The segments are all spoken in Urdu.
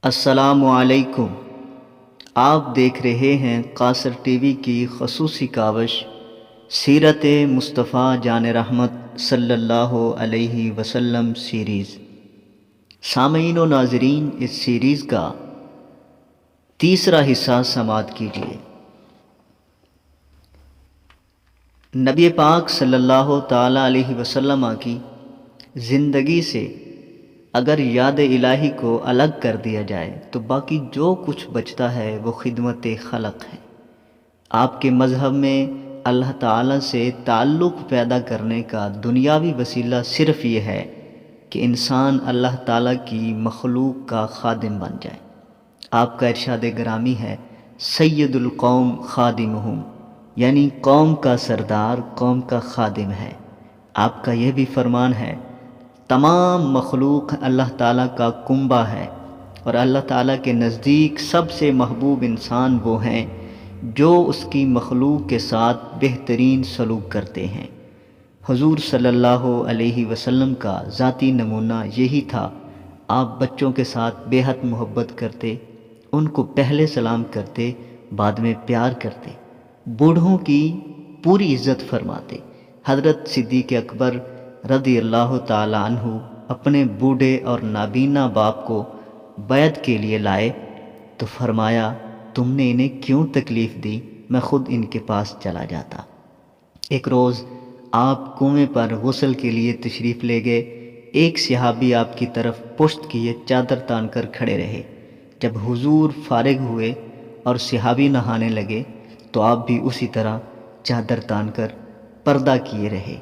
السلام علیکم۔ آپ دیکھ رہے ہیں قاصر ٹی وی کی خصوصی کاوش سیرت مصطفیٰ جان رحمت صلی اللہ علیہ وسلم سیریز۔ سامعین و ناظرین، اس سیریز کا تیسرا حصہ سماعت کیجیے۔ نبی پاک صلی اللہ تعالی علیہ وسلم کی زندگی سے اگر یاد الہی کو الگ کر دیا جائے تو باقی جو کچھ بچتا ہے وہ خدمت خلق ہے۔ آپ کے مذہب میں اللہ تعالیٰ سے تعلق پیدا کرنے کا دنیاوی وسیلہ صرف یہ ہے کہ انسان اللہ تعالیٰ کی مخلوق کا خادم بن جائے۔ آپ کا ارشاد گرامی ہے، سید القوم خادمہم، یعنی قوم کا سردار قوم کا خادم ہے۔ آپ کا یہ بھی فرمان ہے، تمام مخلوق اللہ تعالیٰ کا کنبہ ہے، اور اللہ تعالیٰ کے نزدیک سب سے محبوب انسان وہ ہیں جو اس کی مخلوق کے ساتھ بہترین سلوک کرتے ہیں۔ حضور صلی اللہ علیہ وسلم کا ذاتی نمونہ یہی تھا۔ آپ بچوں کے ساتھ بے حد محبت کرتے، ان کو پہلے سلام کرتے، بعد میں پیار کرتے، بوڑھوں کی پوری عزت فرماتے۔ حضرت صدیق اکبر رضی اللہ تعالی عنہ اپنے بوڑھے اور نابینا باپ کو بیعت کے لیے لائے تو فرمایا، تم نے انہیں کیوں تکلیف دی، میں خود ان کے پاس چلا جاتا۔ ایک روز آپ کنویں پر غسل کے لیے تشریف لے گئے۔ ایک صحابی آپ کی طرف پشت کیے چادر تان کر کھڑے رہے۔ جب حضور فارغ ہوئے اور صحابی نہانے لگے تو آپ بھی اسی طرح چادر تان کر پردہ کیے رہے۔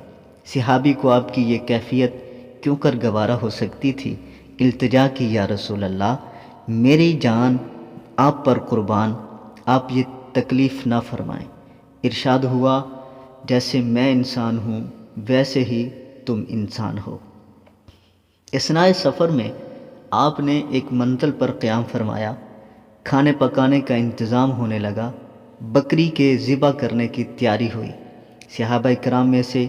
صحابی کو آپ کی یہ کیفیت کیوں کر گوارا ہو سکتی تھی؟ التجا کی، یا رسول اللہ، میری جان آپ پر قربان، آپ یہ تکلیف نہ فرمائیں۔ ارشاد ہوا، جیسے میں انسان ہوں ویسے ہی تم انسان ہو۔ اثناء سفر میں آپ نے ایک منزل پر قیام فرمایا۔ کھانے پکانے کا انتظام ہونے لگا، بکری کے ذبح کرنے کی تیاری ہوئی۔ صحابہ کرام میں سے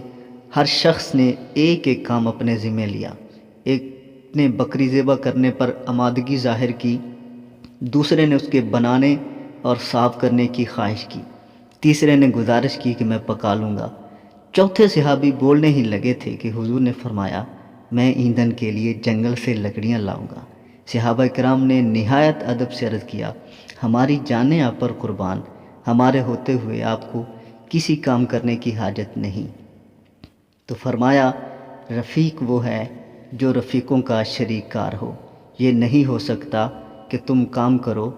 ہر شخص نے ایک ایک کام اپنے ذمہ لیا۔ ایک نے بکری ذبح کرنے پر آمادگی ظاہر کی، دوسرے نے اس کے بنانے اور صاف کرنے کی خواہش کی، تیسرے نے گزارش کی کہ میں پکا لوں گا، چوتھے صحابی بولنے ہی لگے تھے کہ حضور نے فرمایا، میں ایندھن کے لیے جنگل سے لکڑیاں لاؤں گا۔ صحابہ کرام نے نہایت ادب سے عرض کیا، ہماری جانیں آپ پر قربان، ہمارے ہوتے ہوئے آپ کو کسی کام کرنے کی حاجت نہیں۔ تو فرمایا، رفیق وہ ہے جو رفیقوں کا شریک کار ہو۔ یہ نہیں ہو سکتا کہ تم کام کرو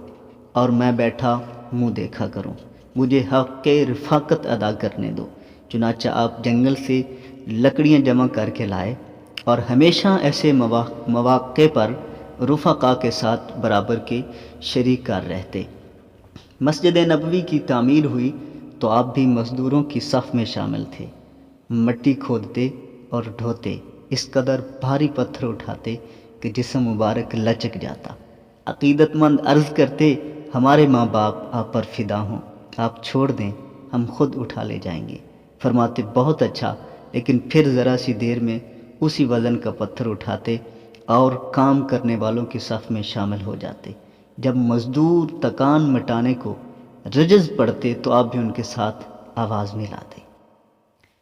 اور میں بیٹھا منہ دیکھا کروں، مجھے حق کے رفاقت ادا کرنے دو۔ چنانچہ آپ جنگل سے لکڑیاں جمع کر کے لائے اور ہمیشہ ایسے مواقع پر رفقا کے ساتھ برابر کے شریک کار رہتے۔ مسجد نبوی کی تعمیر ہوئی تو آپ بھی مزدوروں کی صف میں شامل تھے۔ مٹی کھودتے اور ڈھوتے، اس قدر بھاری پتھر اٹھاتے کہ جسم مبارک لچک جاتا۔ عقیدت مند عرض کرتے، ہمارے ماں باپ آپ پر فدا ہوں، آپ چھوڑ دیں، ہم خود اٹھا لے جائیں گے۔ فرماتے، بہت اچھا، لیکن پھر ذرا سی دیر میں اسی وزن کا پتھر اٹھاتے اور کام کرنے والوں کی صف میں شامل ہو جاتے۔ جب مزدور تکان مٹانے کو رجز پڑھتے تو آپ بھی ان کے ساتھ آواز ملاتے۔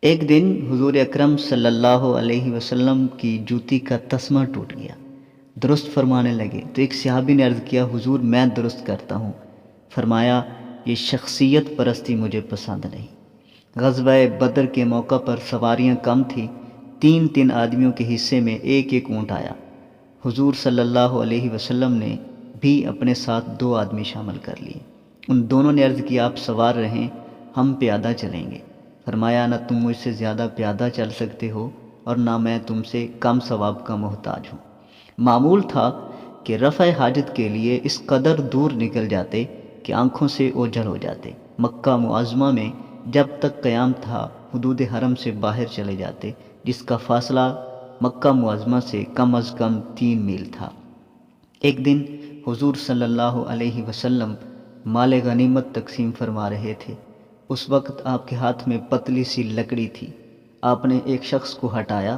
ایک دن حضور اکرم صلی اللہ علیہ وسلم کی جوتی کا تسمہ ٹوٹ گیا، درست فرمانے لگے تو ایک صحابی نے عرض کیا، حضور میں درست کرتا ہوں۔ فرمایا، یہ شخصیت پرستی مجھے پسند نہیں۔ غزوہ بدر کے موقع پر سواریاں کم تھیں، 3 آدمیوں کے حصے میں ایک ایک اونٹ آیا۔ حضور صلی اللہ علیہ وسلم نے بھی اپنے ساتھ 2 آدمی شامل کر لیے۔ ان دونوں نے عرض کیا، آپ سوار رہیں، ہم پیادہ چلیں گے۔ فرمایا، نہ تم مجھ سے زیادہ پیادہ چل سکتے ہو اور نہ میں تم سے کم ثواب کا محتاج ہوں۔ معمول تھا کہ رفع حاجت کے لیے اس قدر دور نکل جاتے کہ آنکھوں سے اوجھل ہو جاتے۔ مکہ معظمہ میں جب تک قیام تھا حدود حرم سے باہر چلے جاتے، جس کا فاصلہ مکہ معظمہ سے کم از کم 3 میل تھا۔ ایک دن حضور صلی اللہ علیہ وسلم مال غنیمت تقسیم فرما رہے تھے۔ اس وقت آپ کے ہاتھ میں پتلی سی لکڑی تھی۔ آپ نے ایک شخص کو ہٹایا،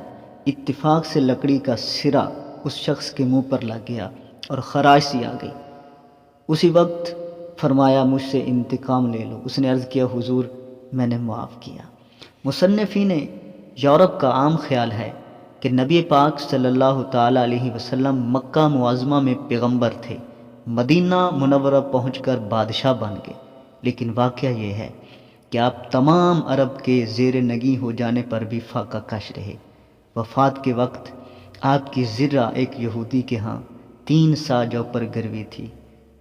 اتفاق سے لکڑی کا سرا اس شخص کے منہ پر لگ گیا اور خراش سی آ گئی۔ اسی وقت فرمایا مجھ سے انتقام لے لو۔ اس نے عرض کیا حضور میں نے معاف کیا۔ مصنفین یورپ کا عام خیال ہے کہ نبی پاک صلی اللہ تعالیٰ علیہ وسلم مکہ معظمہ میں پیغمبر تھے، مدینہ منورہ پہنچ کر بادشاہ بن گئے، لیکن واقعہ یہ ہے کہ آپ تمام عرب کے زیر نگیں ہو جانے پر بھی فاقہ کش رہے۔ وفات کے وقت آپ کی ذرہ ایک یہودی کے ہاں 3 سا جو پر گروی تھی۔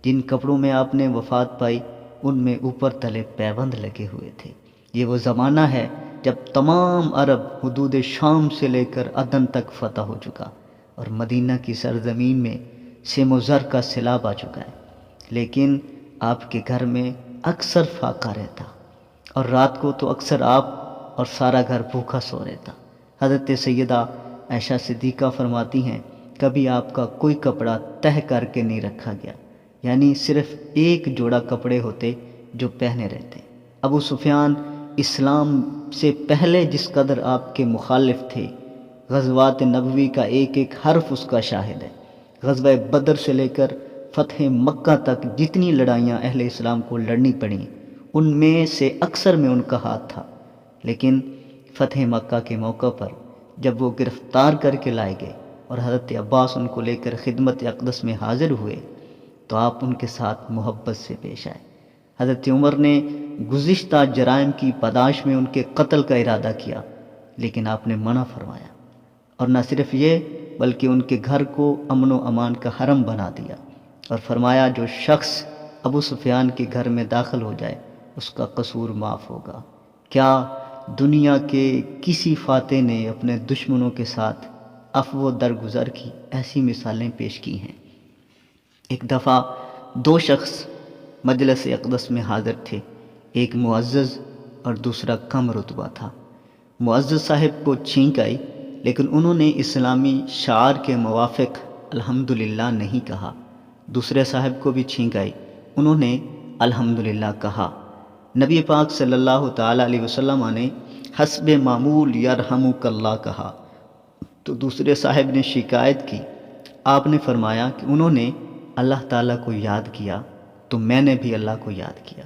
جن کپڑوں میں آپ نے وفات پائی ان میں اوپر تلے پیوند لگے ہوئے تھے۔ یہ وہ زمانہ ہے جب تمام عرب حدود شام سے لے کر عدن تک فتح ہو چکا اور مدینہ کی سرزمین میں سیم و زر کا سیلاب آ چکا ہے، لیکن آپ کے گھر میں اکثر فاقہ رہتا اور رات کو تو اکثر آپ اور سارا گھر بھوکا سو رہتا۔ حضرت سیدہ عائشہ صدیقہ فرماتی ہیں کبھی آپ کا کوئی کپڑا تہہ کر کے نہیں رکھا گیا، یعنی صرف ایک جوڑا کپڑے ہوتے جو پہنے رہتے۔ ابو سفیان اسلام سے پہلے جس قدر آپ کے مخالف تھے، غزوات نبوی کا ایک ایک حرف اس کا شاہد ہے۔ غزوہ بدر سے لے کر فتح مکہ تک جتنی لڑائیاں اہل اسلام کو لڑنی پڑیں ان میں سے اکثر میں ان کا ہاتھ تھا، لیکن فتح مکہ کے موقع پر جب وہ گرفتار کر کے لائے گئے اور حضرت عباس ان کو لے کر خدمت اقدس میں حاضر ہوئے تو آپ ان کے ساتھ محبت سے پیش آئے۔ حضرت عمر نے گزشتہ جرائم کی پاداش میں ان کے قتل کا ارادہ کیا، لیکن آپ نے منع فرمایا، اور نہ صرف یہ بلکہ ان کے گھر کو امن و امان کا حرم بنا دیا اور فرمایا جو شخص ابو سفیان کے گھر میں داخل ہو جائے اس کا قصور معاف ہوگا۔ کیا دنیا کے کسی فاتح نے اپنے دشمنوں کے ساتھ عفو و درگزر کی ایسی مثالیں پیش کی ہیں؟ ایک دفعہ 2 شخص مجلس اقدس میں حاضر تھے، ایک معزز اور دوسرا کم رتبہ تھا۔ معزز صاحب کو چھینک آئی، لیکن انہوں نے اسلامی شعار کے موافق الحمدللہ نہیں کہا۔ دوسرے صاحب کو بھی چھینک آئی، انہوں نے الحمدللہ کہا۔ نبی پاک صلی اللہ تعالیٰ علیہ وسلم نے حسب معمول یرحمک اللہ کہا تو دوسرے صاحب نے شکایت کی۔ آپ نے فرمایا کہ انہوں نے اللہ تعالیٰ کو یاد کیا تو میں نے بھی اللہ کو یاد کیا،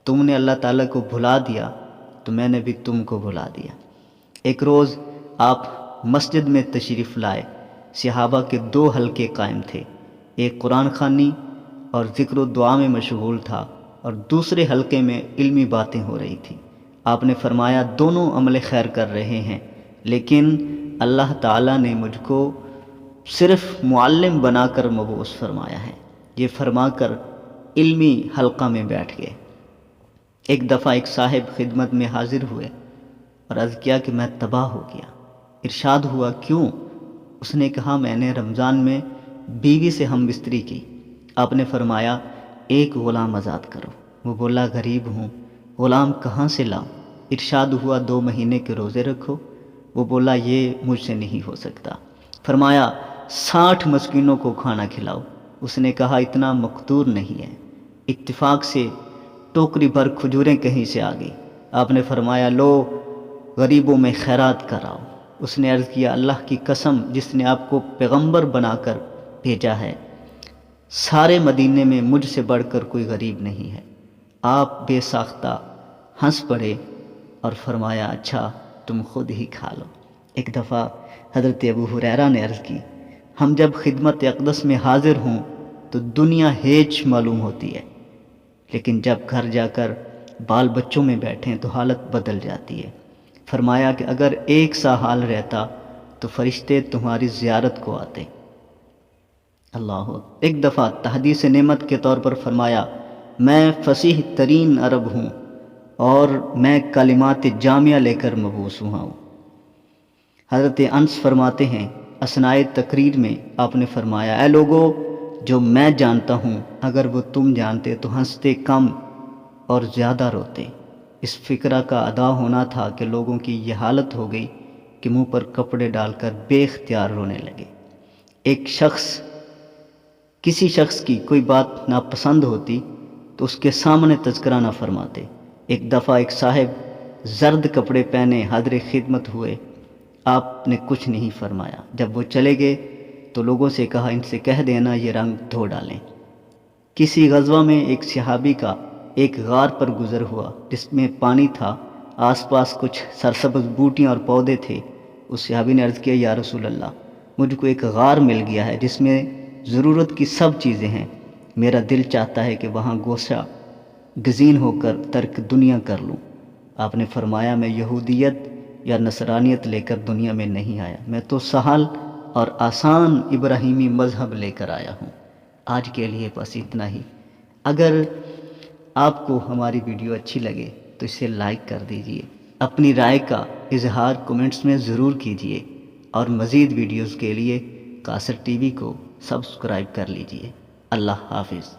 تم نے اللہ تعالیٰ کو بھلا دیا تو میں نے بھی تم کو بھلا دیا۔ ایک روز آپ مسجد میں تشریف لائے، صحابہ کے 2 حلقے قائم تھے، ایک قرآن خوانی اور ذکر و دعا میں مشغول تھا اور دوسرے حلقے میں علمی باتیں ہو رہی تھیں۔ آپ نے فرمایا دونوں عمل خیر کر رہے ہیں، لیکن اللہ تعالیٰ نے مجھ کو صرف معلم بنا کر مبعوث فرمایا ہے۔ یہ فرما کر علمی حلقہ میں بیٹھ گئے۔ ایک دفعہ ایک صاحب خدمت میں حاضر ہوئے اور عرض کیا کہ میں تباہ ہو گیا۔ ارشاد ہوا کیوں؟ اس نے کہا میں نے رمضان میں بیوی سے ہم بستری کی۔ آپ نے فرمایا ایک غلام آزاد کرو۔ وہ بولا غریب ہوں، غلام کہاں سے لاؤں؟ ارشاد ہوا 2 مہینے کے روزے رکھو۔ وہ بولا یہ مجھ سے نہیں ہو سکتا۔ فرمایا 60 مسکینوں کو کھانا کھلاؤ۔ اس نے کہا اتنا مقدور نہیں ہے۔ اتفاق سے ٹوکری بھر کھجوریں کہیں سے آ گئی۔ آپ نے فرمایا لو غریبوں میں خیرات کراؤ۔ اس نے عرض کیا اللہ کی قسم جس نے آپ کو پیغمبر بنا کر بھیجا ہے، سارے مدینے میں مجھ سے بڑھ کر کوئی غریب نہیں ہے۔ آپ بے ساختہ ہنس پڑے اور فرمایا اچھا تم خود ہی کھا لو۔ ایک دفعہ حضرت ابو ہریرہ نے عرض کی ہم جب خدمت اقدس میں حاضر ہوں تو دنیا ہیچ معلوم ہوتی ہے، لیکن جب گھر جا کر بال بچوں میں بیٹھیں تو حالت بدل جاتی ہے۔ فرمایا کہ اگر ایک سا حال رہتا تو فرشتے تمہاری زیارت کو آتے۔ اللہ ایک دفعہ تحدیث نعمت کے طور پر فرمایا میں فصیح ترین عرب ہوں اور میں کلمات جامعہ لے کر مبعوث ہوا ہوں۔ حضرت انس فرماتے ہیں اثناء تقریر میں آپ نے فرمایا اے لوگو جو میں جانتا ہوں اگر وہ تم جانتے تو ہنستے کم اور زیادہ روتے۔ اس فکرہ کا ادا ہونا تھا کہ لوگوں کی یہ حالت ہو گئی کہ منہ پر کپڑے ڈال کر بے اختیار رونے لگے۔ کسی شخص کی کوئی بات ناپسند ہوتی تو اس کے سامنے تذکرہ نہ فرماتے۔ ایک دفعہ ایک صاحب زرد کپڑے پہنے حاضر خدمت ہوئے، آپ نے کچھ نہیں فرمایا۔ جب وہ چلے گئے تو لوگوں سے کہا ان سے کہہ دینا یہ رنگ دھو ڈالیں۔ کسی غزوہ میں ایک صحابی کا ایک غار پر گزر ہوا جس میں پانی تھا، آس پاس کچھ سرسبز بوٹیاں اور پودے تھے۔ اس صحابی نے عرض کیا یا رسول اللہ، مجھ کو ایک غار مل گیا ہے جس میں ضرورت کی سب چیزیں ہیں، میرا دل چاہتا ہے کہ وہاں گوشہ گزین ہو کر ترک دنیا کر لوں۔ آپ نے فرمایا میں یہودیت یا نصرانیت لے کر دنیا میں نہیں آیا، میں تو سہل اور آسان ابراہیمی مذہب لے کر آیا ہوں۔ آج کے لیے بس اتنا ہی۔ اگر آپ کو ہماری ویڈیو اچھی لگے تو اسے لائک کر دیجئے، اپنی رائے کا اظہار کومنٹس میں ضرور کیجئے، اور مزید ویڈیوز کے لیے قاصر ٹی وی کو سبسکرائب کر لیجئے۔ اللہ حافظ۔